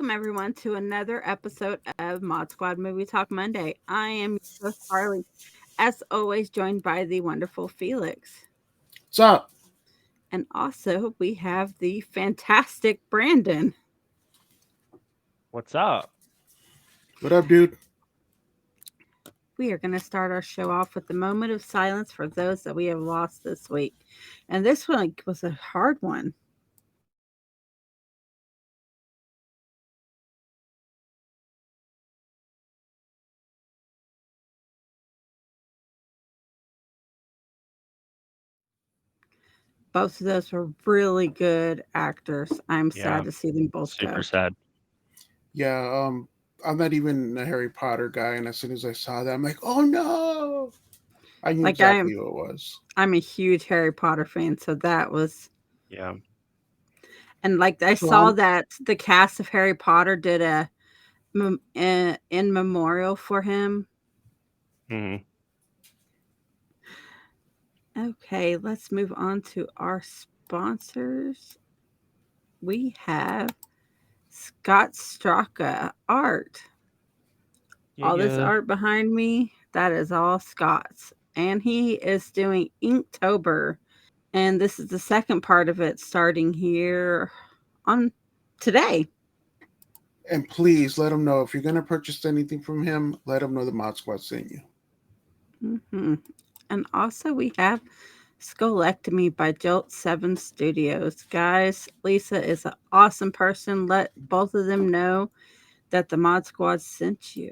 welcome everyone to another episode of Mod Squad Movie Talk Monday. I am your host, Harley, as always, joined by the wonderful Felix. What's up? And also, we have the fantastic Brandon. What's up? What up, dude? We are going to start our show off with the moment of silence for those that we have lost this week. And this one was a hard one. Both of those were really good actors. I'm sad to see them both go. Super sad. Yeah, I'm not even a Harry Potter guy, and as soon as I saw that, I'm like, oh no! I knew exactly who it was. I'm a huge Harry Potter fan, so that was... Yeah. And I saw that the cast of Harry Potter did a in memorial for him. Mm-hmm. Okay, let's move on to our sponsors. We have Straka Art. All this art behind me, that is all Scott's. And he is doing Inktober. And this is the second part of it starting here on today. And please let him know if you're going to purchase anything from him, let him know the Mod Squad sent you. Mm-hmm. And also we have Skullectomy by Jolt 7 Studios. Guys, Lisa is an awesome person. Let both of them know that the Mod Squad sent you.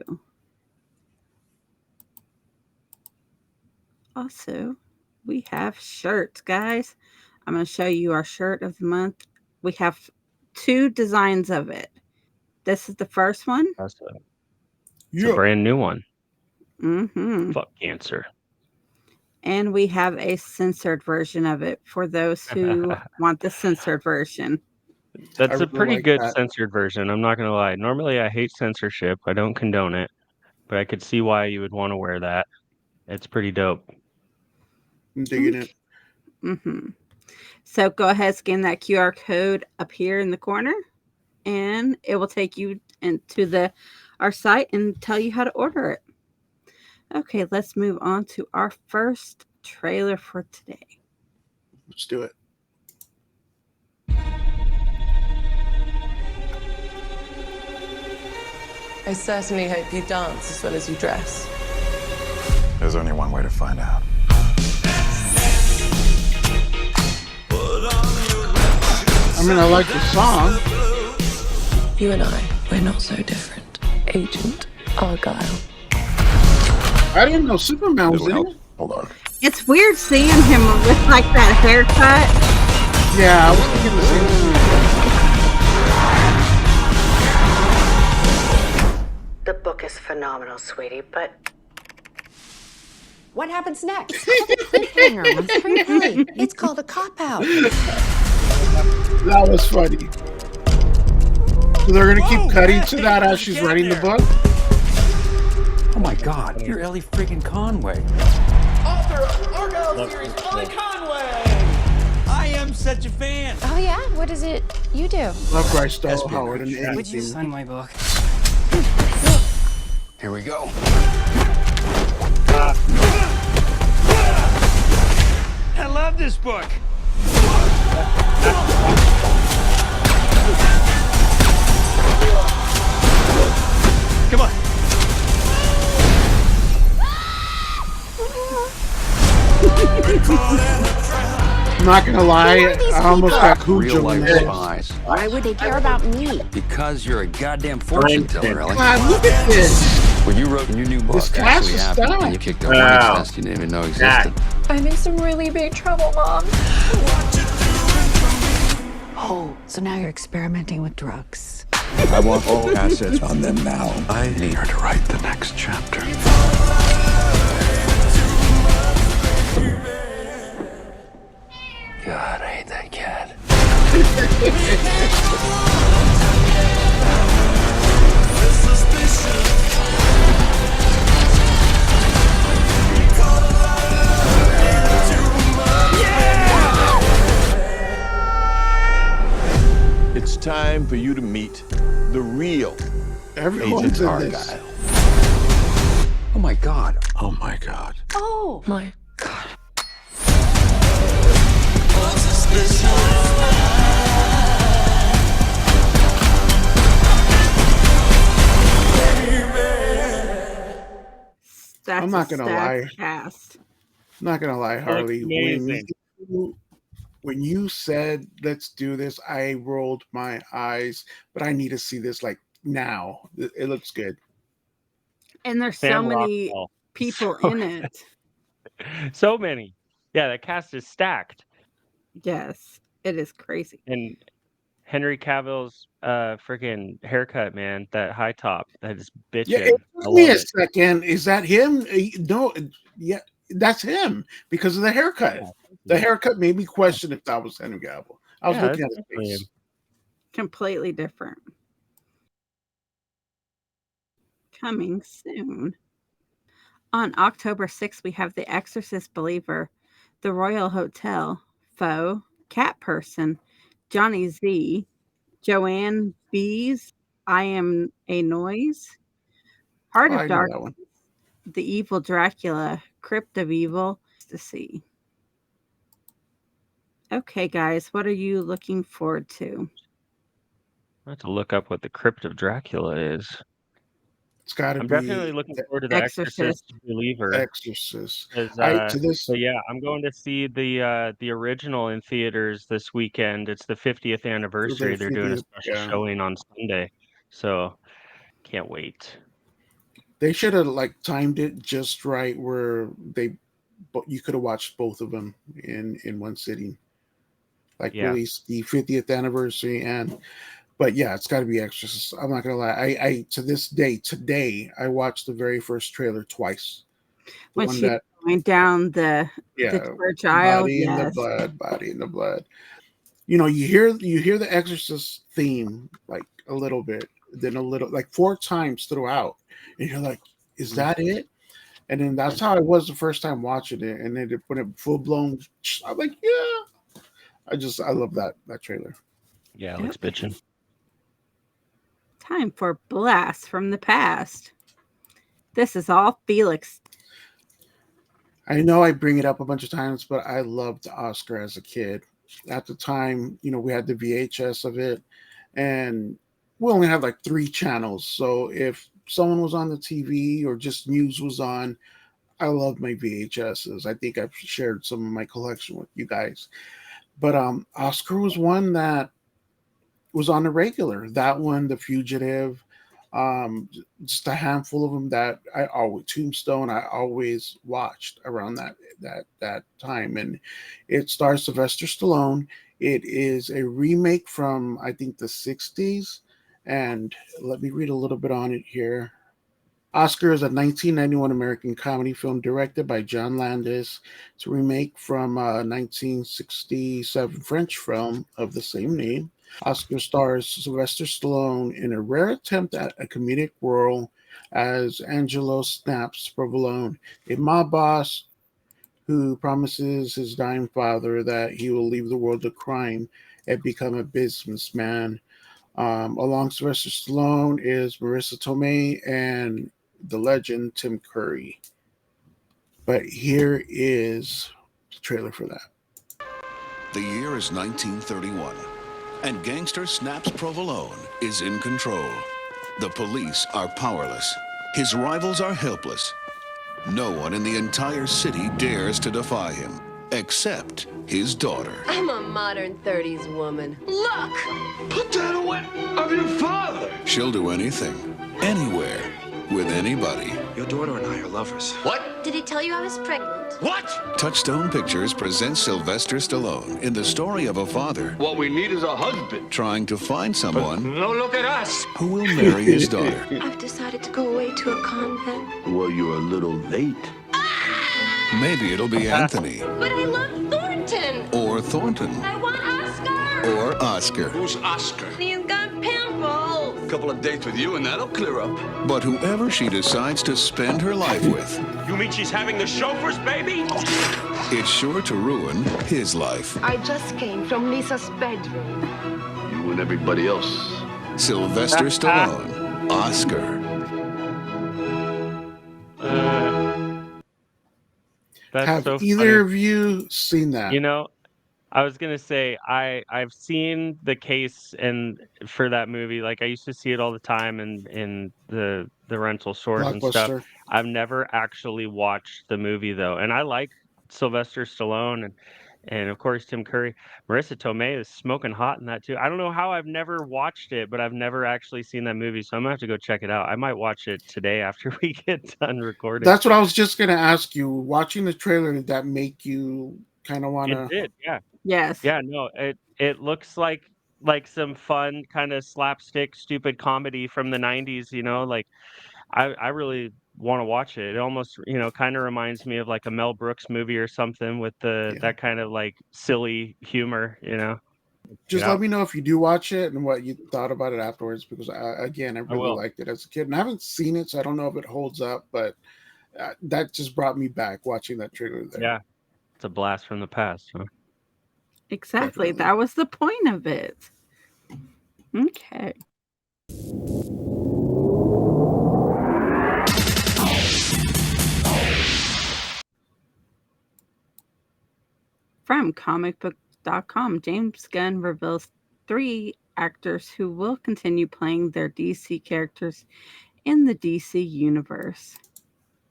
Also, we have shirts, guys. I'm going to show you our shirt of the month. We have 2 designs of it. This is the first one. It's a brand new one. Mm-hmm. Fuck cancer. And we have a censored version of it for those who want the censored version. That's a pretty good censored version. I'm not going to lie. Normally, I hate censorship. I don't condone it. But I could see why you would want to wear that. It's pretty dope. I'm digging it. Mm-hmm. So go ahead, scan that QR code up here in the corner, and it will take you into our site and tell you how to order it. Okay, let's move on to our first trailer for today. Let's do it. I certainly hope you dance as well as you dress. There's only one way to find out. I mean, I like the song. You and I, we're not so different. Agent Argyle. I didn't know Superman was in it. Hold on. It's weird seeing him with that haircut. Yeah, I was thinking the same. The book is phenomenal, sweetie, but what happens next? It's called a cop-out. That was funny. So they're going to keep cutting to that as she's writing the book? Oh my god, you're Ellie freaking Conway. Author of Argyle series, Ellie Conway! I am such a fan. Oh yeah? What is it you do? Love Bryce Dallas Howard and anything. Would you sign my book? Here we go. I love this book. Come on. I'm not gonna lie, I almost got Cujo in the spies. Why would they care about me? Because you're a goddamn fortune teller, Ellie. God, look at this! Well, you wrote in your new book This cast actually is happened, stacked. and you kicked a hornet's nest you didn't even know existed. I'm in some really big trouble, Mom. Oh, so now you're experimenting with drugs. I want all assets on them now. I need her to write the next chapter. God, I hate that cat. It's time time for you to meet the real Everyone's Agent in this. Argyle. Oh my God. Oh my God. Oh my God. That's I'm not gonna lie. cast. I'm not gonna lie, Harley. amazing. When you said let's do this, I rolled my eyes, but I need to see this like now. It looks good. And there's Sam so many Rockwell. people So- in it. So many. Yeah, the cast is stacked. Yes, it is crazy. And Henry Cavill's freaking haircut, man, that high top, that is bitchin'. Yeah, it I took me love a it. second. Is that him? No, yeah, that's him because of the haircut. Yeah, The haircut made me question if that was Henry Cavill. I was Yeah, looking that's at his definitely face. him. Completely different. Coming soon. On October 6th, we have The Exorcist Believer, The Royal Hotel, Foe, Cat Person, Johnny Z, Joanne B's I Am a Noise, Heart Oh, of I know Dark, that one. The Evil Dracula, Crypt of Evil, to see. Okay, guys, what are you looking forward to? I have to look up what the Crypt of Dracula is. It's got to I'm be definitely looking The forward to The Exorcist. Believer. Exorcist. 'Cause, To this, but yeah, I'm going to see the original in theaters this weekend. It's the 50th anniversary. They're doing a 50th, special yeah. showing on Sunday, so can't wait. They should have like timed it just right where you could have watched both of them in one sitting. Like Yeah. release the 50th anniversary but yeah, it's got to be Exorcist. I'm not gonna lie. I to this day today I watched the very first trailer twice. The When one she's that going down the church aisle, body in the yes. blood, body in the blood. You hear the Exorcist theme like a little bit, then a little like 4 times throughout, and you're like, is that it? And then that's how I was the first time watching it, and then when it full blown, I'm like, yeah. I love that trailer. Yeah, it looks bitchin'. Time for Blast from the Past. This is all Felix. I know I bring it up a bunch of times, but I loved Oscar as a kid. At the time, we had the VHS of it, and we only had like 3 channels. So if someone was on the TV or just news was on, I loved my VHSs. I think I've shared some of my collection with you guys. But Oscar was one that was on the regular. That one, The Fugitive, just a handful of them that Tombstone, I always watched around that time. And it stars Sylvester Stallone. It is a remake from, I think, the 60s. And let me read a little bit on it here. Oscar is a 1991 American comedy film directed by John Landis. It's a remake from a 1967 French film of the same name. Oscar stars Sylvester Stallone in a rare attempt at a comedic role as Angelo Snaps Provolone, a mob boss who promises his dying father that he will leave the world of crime and become a businessman. Along Sylvester Stallone is Marissa Tomei and the legend Tim Curry. But here is the trailer for that. The year is 1931, and gangster Snaps Provolone is in control. The police are powerless. His rivals are helpless. No one in the entire city dares to defy him, except his daughter. I'm a modern 30s woman. Look! Put that away! I'm your father! She'll do anything, anywhere, with anybody. Your daughter and I are lovers. What? Did he tell you I was pregnant? What? Touchstone Pictures presents Sylvester Stallone in the story of a father. What we need is a husband. Trying to find someone. No, look at us. Who will marry his daughter. I've decided to go away to a convent. Well, you're a little late. Maybe it'll be Anthony. But I love Thornton. Or Thornton. I want Oscar. Or Oscar. Who's Oscar? He's got pimples. A couple of dates with you and that'll clear up. But whoever she decides to spend her life with. You mean she's having the chauffeur's baby? It's sure to ruin his life. I just came from Lisa's bedroom. You and than everybody else. Sylvester Stallone, Oscar. That's Have so either funny. of you seen that? You know, I was gonna say I've seen the case and for that movie. Like I used to see it all the time in the rental stores and stuff. Blockbuster. I've never actually watched the movie though, and I like Sylvester Stallone and of course Tim Curry. Marissa Tomei is smoking hot in that too. I don't know how I've never watched it, but I've never actually seen that movie, so I'm gonna have to go check it out. I might watch it today after we get done recording. That's what I was just gonna ask you. Watching the trailer, did that make you kind of want It to? did, yeah. Yes. Yeah, no, it looks like some fun kind of slapstick stupid comedy from the 90s, you know, like I really want to watch it. It almost, kind of reminds me of like a Mel Brooks movie or something with that kind of like silly humor, Just Yeah. let me know if you do watch it and what you thought about it afterwards, because I really will. liked it as a kid, and I haven't seen it, so I don't know if it holds up, but that just brought me back watching that trailer there. Yeah. It's a blast from the past, huh? Exactly. Definitely. That was the point of it. Okay. From comicbook.com, James Gunn reveals 3 actors who will continue playing their DC characters in the DC universe.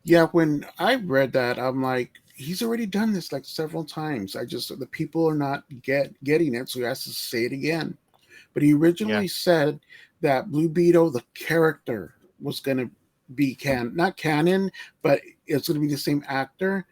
Yeah, when I read that, I'm like, he's already done this like several times. The people are not getting it, so he has to say it again. But he originally said that Blue Beetle, the character, was going to be not canon, but it's going to be the same actor.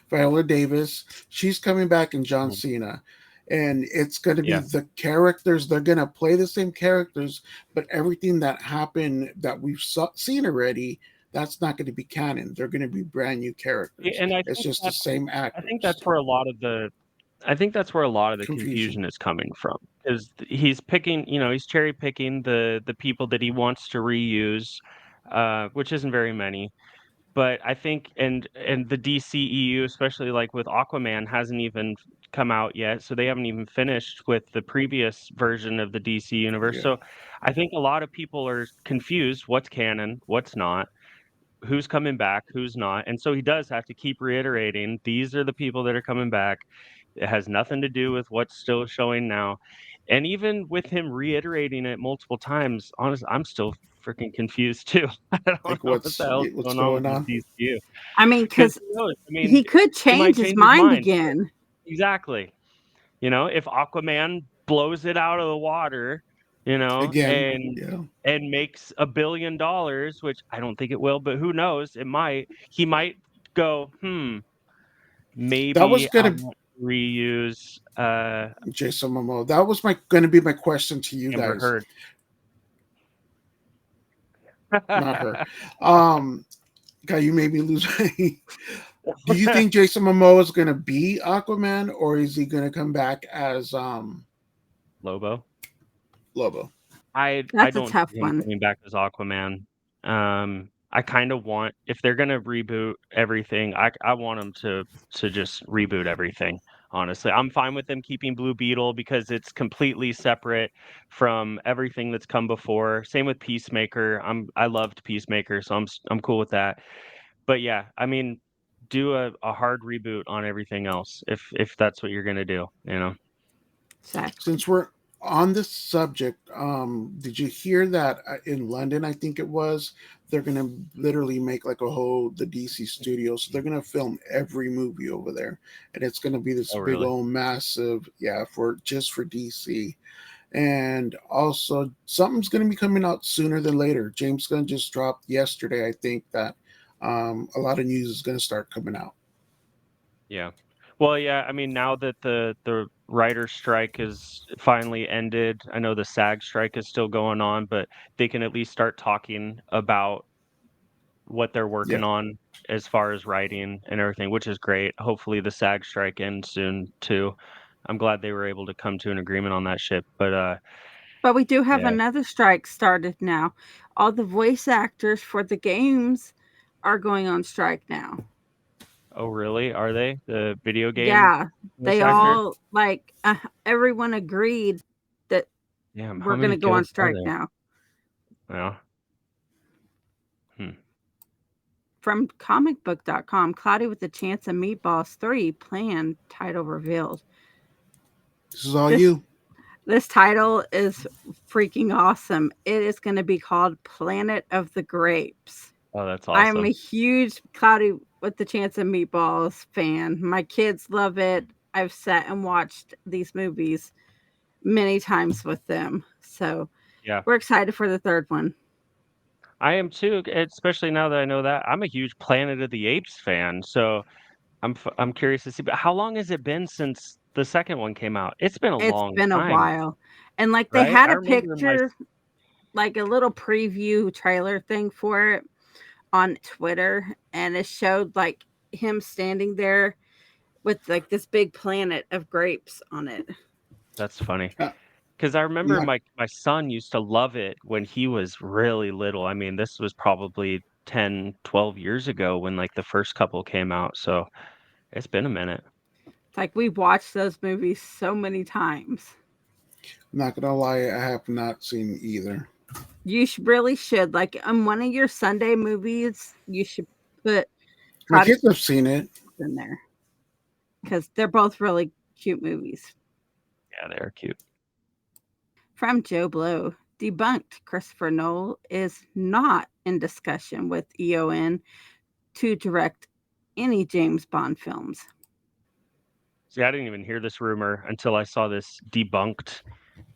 Viola Davis, she's coming back in John Cena. And it's going to be the characters. They're going to play the same characters, but everything that happened that we've seen already, that's not going to be canon. They're going to be brand new characters. And it's just the same actors. I think that's where a lot of the confusion is coming from, is he's picking, he's cherry picking the people that he wants to reuse, which isn't very many. But I think, and the DCEU, especially like with Aquaman, hasn't even come out yet, so they haven't even finished with the previous version of the DC universe. So I think a lot of people are confused. What's canon? What's not? Who's coming back? Who's not? And so he does have to keep reiterating, these are the people that are coming back. It has nothing to do with what's still showing now. And even with him reiterating it multiple times, honestly, I'm still freaking confused too. I don't like know what the hell's going on with the DCU. I mean, because he could change his mind again. Exactly. If Aquaman blows it out of the water, again, and makes $1 billion, which I don't think it will, but who knows? It might. He might go, maybe that was gonna reuse Jason Momoa. That was going to be my question to you Amber guys. Heard. Not her. God, you made me lose. Do you think Jason Momoa is going to be Aquaman, or is he going to come back as Lobo? That's I don't a tough see him one. coming back as Aquaman. I kind of want, if they're gonna reboot everything, I want them to just reboot everything. Honestly, I'm fine with them keeping Blue Beetle because it's completely separate from everything that's come before. Same with Peacemaker. I loved Peacemaker, so I'm cool with that. But yeah, I mean, do a hard reboot on everything else if that's what you're gonna do. Exactly. Since we're on this subject, did you hear that in London, I think it was, they're going to literally make like the DC studio, so they're going to film every movie over there, and it's going to be this big old massive, for DC. And also something's going to be coming out sooner than later. James Gunn just dropped yesterday, I think, that a lot of news is going to start coming out. Yeah. Well, yeah, I mean, now that the writer's strike is finally ended, I know the SAG strike is still going on, but they can at least start talking about what they're working on as far as writing and everything, which is great. Hopefully the SAG strike ends soon too. I'm glad they were able to come to an agreement on that shit. But we do have another strike started now. All the voice actors for the games are going on strike now. Oh, really? Are they? The video game? Yeah, they all everyone agreed that Damn, how We're many gonna go on Jolts are strike there? now. Yeah. From comicbook.com, Cloudy with a Chance of Meatballs 3 plan title revealed. This is all you. This title is freaking awesome. It is going to be called Planet of the Grapes. Oh, that's I'm awesome. a huge Cloudy with the Chance of Meatballs fan. My kids love it. I've sat and watched these movies many times with them. So Yeah. we're excited for the third one. I am too, especially now that I know that. I'm a huge Planet of the Apes fan, so I'm curious to see. But how long has it been since the second one came out? It's been a It's long been a time, while. And like they right? had I a remember my picture, like a little preview trailer thing for it on Twitter, and it showed like him standing there with like this big planet of grapes on it. That's funny. Uh, Because I remember not- my son used to love it when he was really little. I mean, this was probably 10, 12 years ago when like the first couple came out. So it's been a minute. Like we watched those movies so many times. I'm not gonna lie, I have not seen either. You really should. Like on one of your Sunday movies, you should put My Cloudy kids have seen it. in there because they're both really cute movies. Yeah, they're cute. From Joe Blow, debunked Christopher Nolan is not in discussion with EON to direct any James Bond films. See, I didn't even hear this rumor until I saw this debunked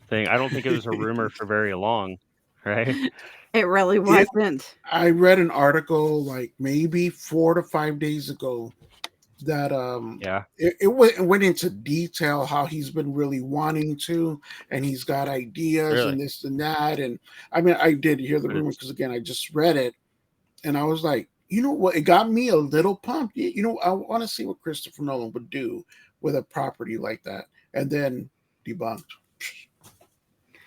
thing. I don't think it was a rumor for very long, right? It really wasn't. I read an article like maybe 4 to 5 days ago that Yeah. it went into detail how he's been really wanting to, and he's got ideas Really? and this and that. And I mean, I did hear the But rumor it's because again, I just read it, and I was like, you know what? It got me a little pumped. You know, I want to see what Christopher Nolan would do with a property like that, and then debunked.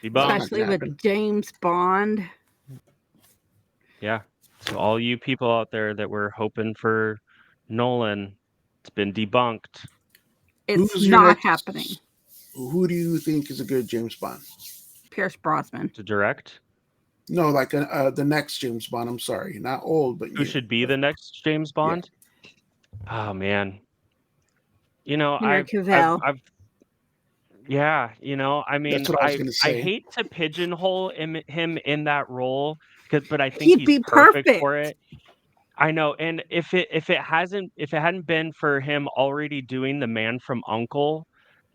debunked. Especially with James Bond. Yeah. So all you people out there that were hoping for Nolan, it's been debunked. It's Who's your not next- happening. Who do you think is a good James Bond? Pierce Brosnan. To direct? No, like the next James Bond. I'm sorry, not old, but Who new. should be the next James Bond? Oh man. You know, Henry Cavill. yeah, you know, I mean, That's what I was gonna I say. hate to pigeonhole him in that role, but I think He'd he's be perfect for perfect. it. I know, and if it hadn't been for him already doing The Man from U.N.C.L.E.,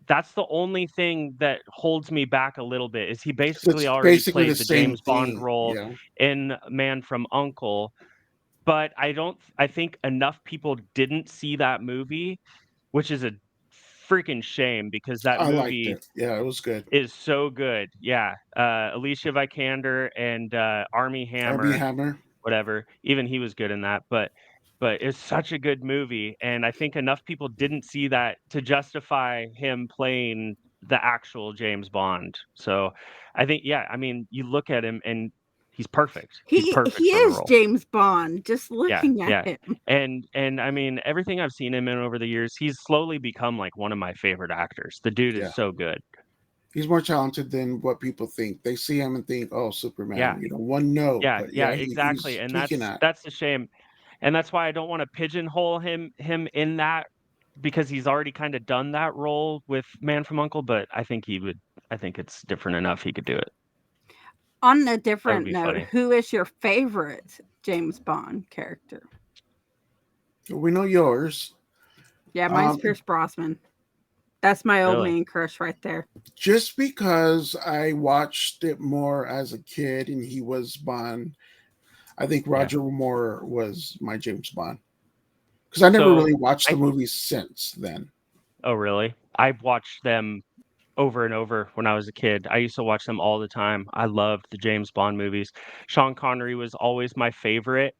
that's the only thing that holds me back a little bit. Is he basically It's already basically the played the same James Bond thing. role Yeah. in Man from U.N.C.L.E., but I think enough people didn't see that movie, which is a freaking shame because that I liked movie it. Yeah, it was good. is so good. Yeah. Alicia Vikander and Armie Arby Hammer, Hammer. whatever. Even he was good in that, but it's such a good movie, and I think enough people didn't see that to justify him playing the actual James Bond. So I think, yeah, I mean, you look at him and he's perfect. He's He perfect for the is role. James Bond. Just Yeah, looking at yeah. him. And I mean, everything I've seen him in over the years, he's slowly become like one of my favorite actors. The dude Yeah. is so good. He's more talented than what people think. They see him and think, "Oh, Superman." Yeah. You know, one note. Yeah, But yeah, yeah, exactly. he's And tweaking that. that's a shame. And that's why I don't want to pigeonhole him in that, because he's already kind of done that role with Man from U.N.C.L.E., but I think it's different enough he could do it. On a That would different be note, funny. who is your favorite James Bond character? We know yours. Yeah, mine's Pierce Brosnan. That's my old Really? man crush right there. Just because I watched it more as a kid and he was Bond, I think Roger Moore was my James Bond. Because I never So, really watched the movies since then. Oh, really? I've watched them over and over when I was a kid. I used to watch them all the time. I loved the James Bond movies. Sean Connery was always my favorite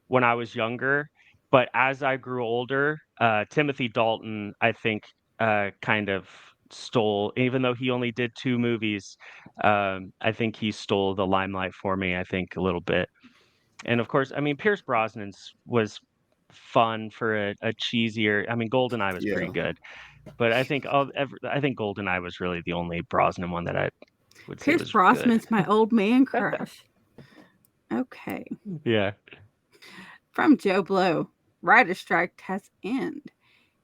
when I was younger, but as I grew older, Timothy Dalton, I think, kind of stole, even though he only did 2 movies, I think he stole the limelight for me, I think, a little bit. And of course, I mean, Pierce Brosnan's was fun for a cheesier. I mean, GoldenEye was pretty Yeah. good, but I think GoldenEye was really the only Brosnan one that would say Pierce was Brosnan's my old man crush. Okay. good. Yeah. From Joe Blow, writer strike has ended.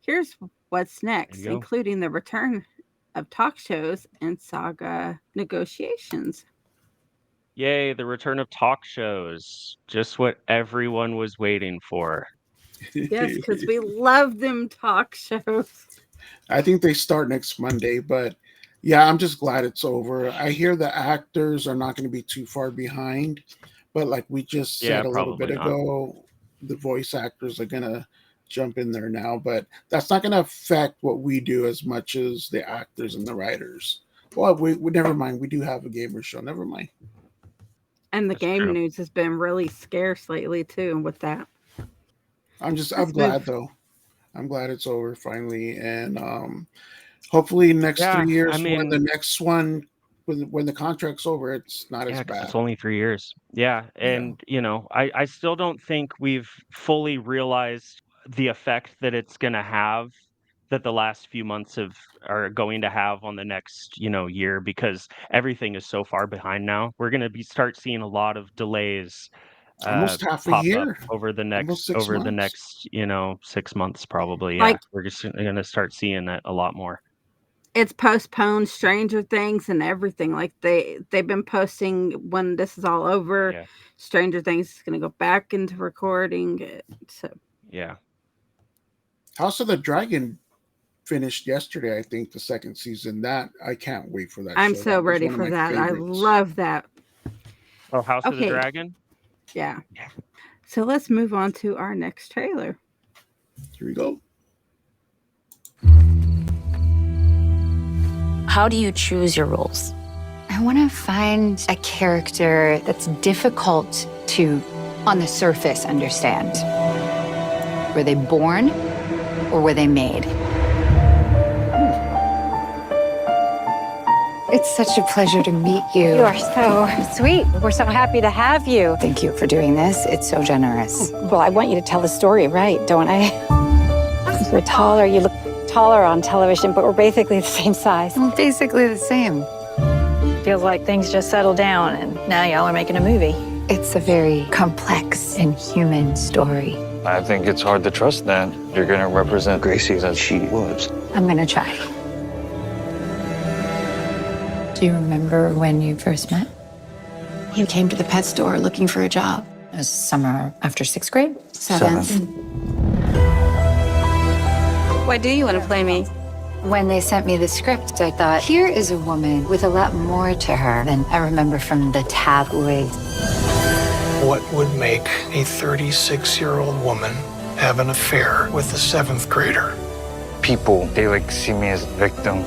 Here's what's next, There you go. including the return of talk shows and saga negotiations. Yay, the return of talk shows. Just what everyone was waiting for. Yes, because we love them talk shows. I think they start next Monday, but yeah, I'm just glad it's over. I hear the actors are not going to be too far behind, but like we just Yeah, said a little bit probably not. ago, the voice actors are going to jump in there now, but that's not going to affect what we do as much as the actors and the writers. Well, we never mind. We do have a gamer show. Never mind. And the That's game true. news has been really scarce lately too with that. I'm Let's glad move. though. I'm glad it's over finally, and hopefully next Yeah, 3 years I when the mean, next one when the contract's over, it's not yeah, as because it's bad. only 3 years. Yeah, Yeah. and, I still don't think we've fully realized the effect that it's gonna have, that the last few months are going to have on the next, year, because everything is so far behind now. We're gonna start seeing a lot of delays, Almost half a pop up year. over the Almost next 6 months. 6 months probably, yeah. Like We're just gonna start seeing that a lot more. it's postponed Stranger Things and everything. Like they've been posting when this is all over, Yeah, Stranger Things is going to go back into recording. So yeah. House of the Dragon finished yesterday, I think, the second season. That I can't wait for that I'm show. so That was ready one of for my that. I favorites. love that. Oh, House of the Okay, Dragon? yeah. Yeah. So let's move on to our next trailer. Here we go. How do you choose your roles? I want to find a character that's difficult to, on the surface, understand. Were they born or were they made? It's such a pleasure to meet you. You are so sweet. We're so happy to have you. Thank you for doing this. It's so generous. Well, I want you to tell the story right, don't I? You're taller, you look taller on television, but we're basically the same size. Well, basically the same. Feels like things just settled down and now y'all are making a movie. It's a very complex and human story. I think it's hard to trust that you're going to represent Gracie as she was. I'm gonna try. Do you remember when you first met? You came to the pet store looking for a job. It was summer after 6th grade? Seventh. Why do you want to play me? When they sent me the script, I thought, here is a woman with a lot more to her than I remember from the tabloids. What would make a 36-year-old woman have an affair with a 7th grader? People, they see me as a victim.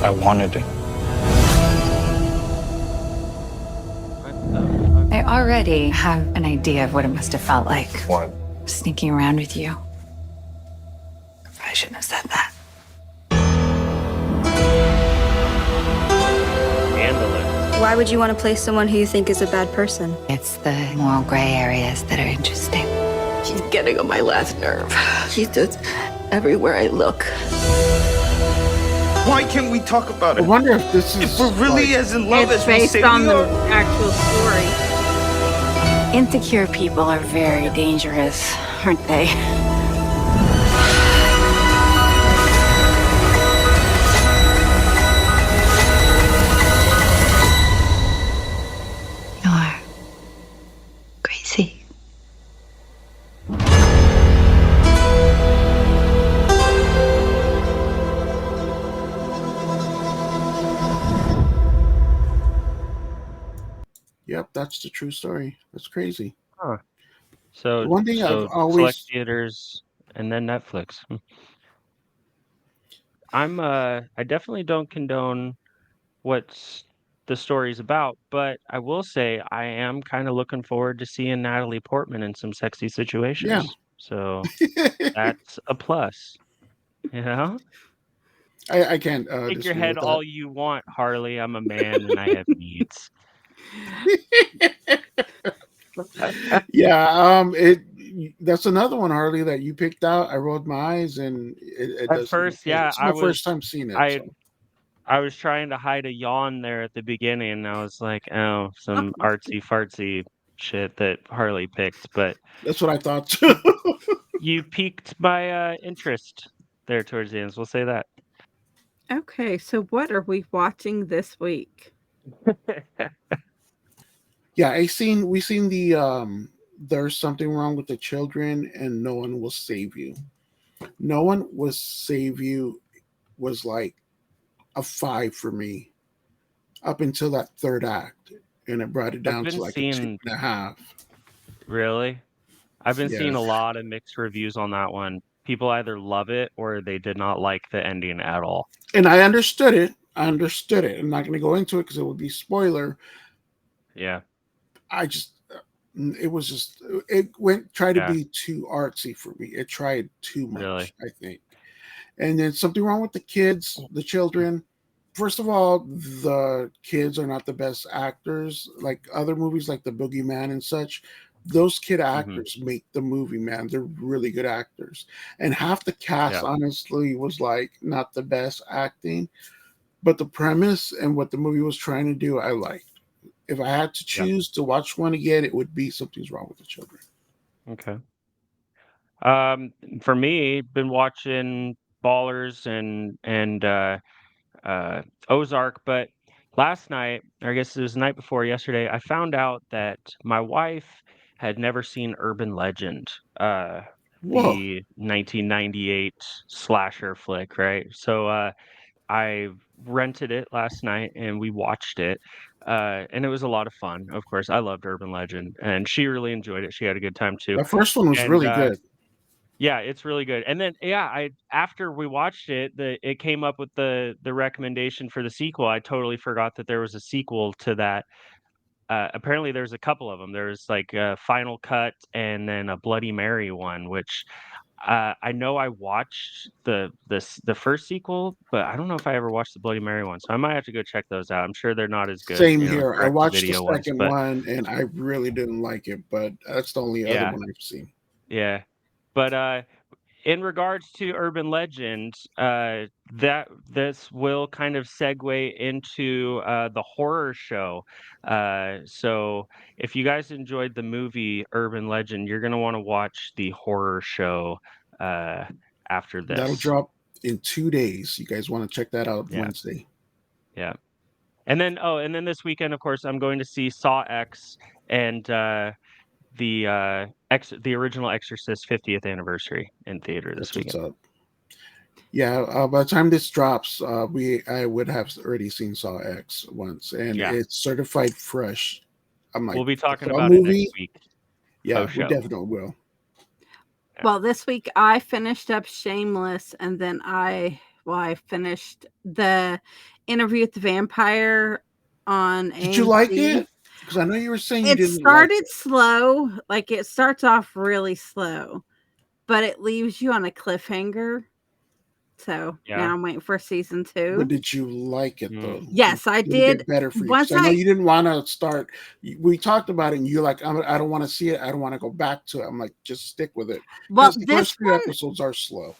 I wanted it. I already have an idea of what it must have felt like. What? Sneaking around with you. I shouldn't have said that. Handle it. Why would you want to play someone who you think is a bad person? It's the moral gray areas that are interesting. She's getting on my last nerve. She's just everywhere I look. Why can't we talk about I it? wonder if this is If we're really as in love It's as we based say on we the are. actual story. Insecure people are very dangerous, aren't they? You're crazy. Yep, that's the true story. That's crazy. Huh. So, The one thing I've select always theaters and then Netflix. I definitely don't condone what the story's about, but I will say I am kind of looking forward to seeing Natalie Portman in some sexy yeah. situations. So that's a plus, you know? I can't Take your disagree head with all you want, Harley. I'm a man and I have needs. that. Yeah, that's another one, Harley, that you picked out. I rolled my eyes, and it At does. first, yeah, It's my first time seeing it. I So. I was trying to hide a yawn there at the beginning, and I was like, "Oh, some artsy fartsy shit that Harley picked." But That's what I thought too. you piqued my interest there towards the end. We'll say that. Okay, so what are we watching this week? Yeah, we seen the There's Something Wrong with the Children and No One Will Save You. No One Will Save You was like a 5 for me up until that third act, and it brought it I've down to been like a seeing 2.5. Really? I've been seeing a Yes. lot of mixed reviews on that one. People either love it or they did not like the ending at all. And I understood it. I'm not going to go into it because it would be spoiler. Yeah. It tried to be too artsy for me. It tried too much, Really? I think. And then Something Wrong with the children. First of all, the kids are not the best actors. Like other movies like The Boogeyman and such, those kid actors make the movie, man. They're really good actors. And half the cast, honestly, was like not the best acting. But the premise and what the movie was trying to do, I liked. If I had to choose to watch one again, it would be Something's Wrong with the Children. Okay. For me, been watching Ballers and Ozark, but last night, or I guess it was the night before yesterday, I found out that my wife had never seen Urban Legend, Whoa. the 1998 slasher flick, right? So I rented it last night and we watched it. And it was a lot of fun. Of course, I loved Urban Legend, and she really enjoyed it. She had a good time too. The first one was And really good. yeah, it's really good. And then I after we watched it, it came up with the recommendation for the sequel. I totally forgot that there was a sequel to that. Apparently there's a couple of them. There's like a Final Cut and then a Bloody Mary one, which I know I watched the first sequel, but I don't know if I ever watched the Bloody Mary one. So I might have to go check those out. I'm sure they're not as good, Same here. I direct to watched the video ones, second but one and I really didn't like it, but that's the only other one I've seen. yeah. But in regards to Urban Legend, that this will kind of segue into the horror show. So if you guys enjoyed the movie Urban Legend, you're gonna want to watch the horror show after That'll this. drop in 2 days. You guys want to check that out Wednesday. Yeah. And then this weekend, of course, I'm going to see Saw X and the original Exorcist 50th anniversary in theater this That's what's weekend. up. Yeah, by the time this drops, I would have already seen Saw X once, and it's certified fresh. I'm like, we'll be talking about it next week. Yeah, we definitely will. Well, this week I finished up Shameless, and then I finished the Interview with the Vampire on AMC. Did you like it? Because I know you were saying you didn't. It started slow, like it starts off really slow, but it leaves you on a cliffhanger. So now I'm waiting for season 2. But did you like it though? Yes, I did. It better for you. I know you didn't want to start. We talked about it, and you're like, I don't want to see it. I don't want to go back to it. I'm like, just stick with it. Well, the first 3 episodes are slow.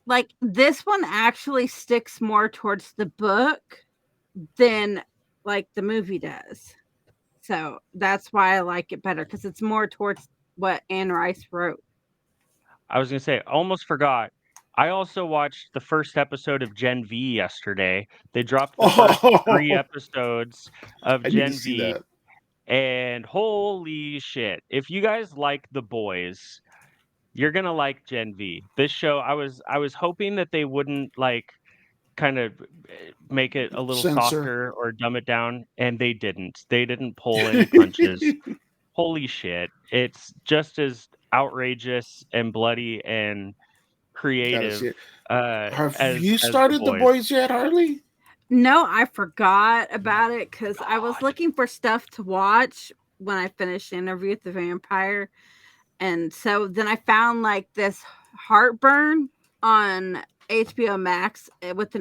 Like this one actually sticks more towards the book than like the movie does. So that's why I like it better, because it's more towards what Anne Rice wrote. I was gonna say, almost forgot. I also watched the first episode of Gen V yesterday. They dropped the first 3 episodes of Gen V, and holy shit! If you guys like The Boys, you're gonna like Gen V. This show, I was hoping that they wouldn't like kind of make it a little softer or dumb it down, and they didn't. They didn't pull any punches. Holy shit! It's just as outrageous and bloody and creative. Have you started The Boys yet, Harley? No, I forgot about it because I was looking for stuff to watch when I finished Interview with the Vampire. And so then I found like this Heartburn on HBO Max with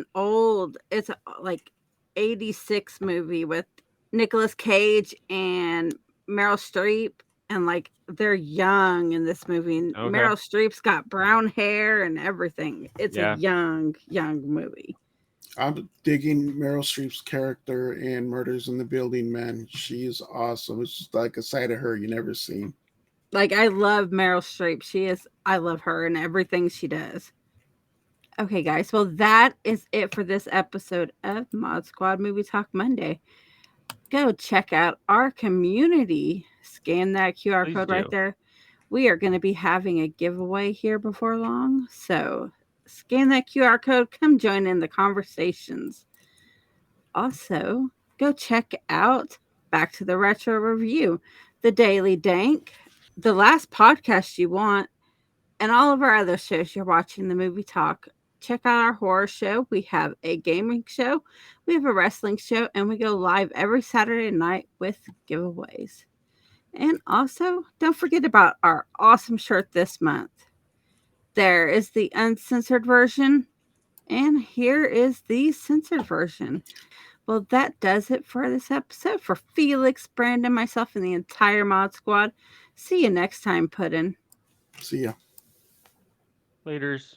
it's like 86 movie with Nicolas Cage and Meryl Streep. And like they're young in this movie. And Meryl Streep's got brown hair and everything. It's a young movie. I'm digging Meryl Streep's character in Murders in the Building, man. She's awesome. It's just like a side of her you never seen. Like, I love Meryl Streep. I love her and everything she does. Okay, guys. Well, that is it for this episode of Mod Squad Movie Talk Monday. Go check out our community. Scan that QR Please code do. right there. We are going to be having a giveaway here before long. So scan that QR code. Come join in the conversations. Also, go check out Back to the Retro Review, the Daily Dank, the last podcast you want, and all of our other shows you're watching the movie talk. Check out our horror show. We have a gaming show, we have a wrestling show, and we go live every Saturday night with giveaways. And also, don't forget about our awesome shirt this month. There is the uncensored version, and here is the censored version. Well, that does it for this episode. For Felix, Brandon, myself, and the entire Mod Squad. See you next time, Puddin'. See ya. Laters.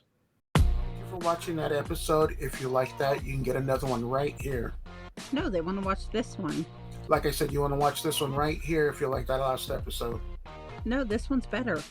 Thank you for watching that episode. If you like that, you can get another one right here. No, they want to watch this one. Like I said, you want to watch this one right here if you like that last episode. No, this one's better.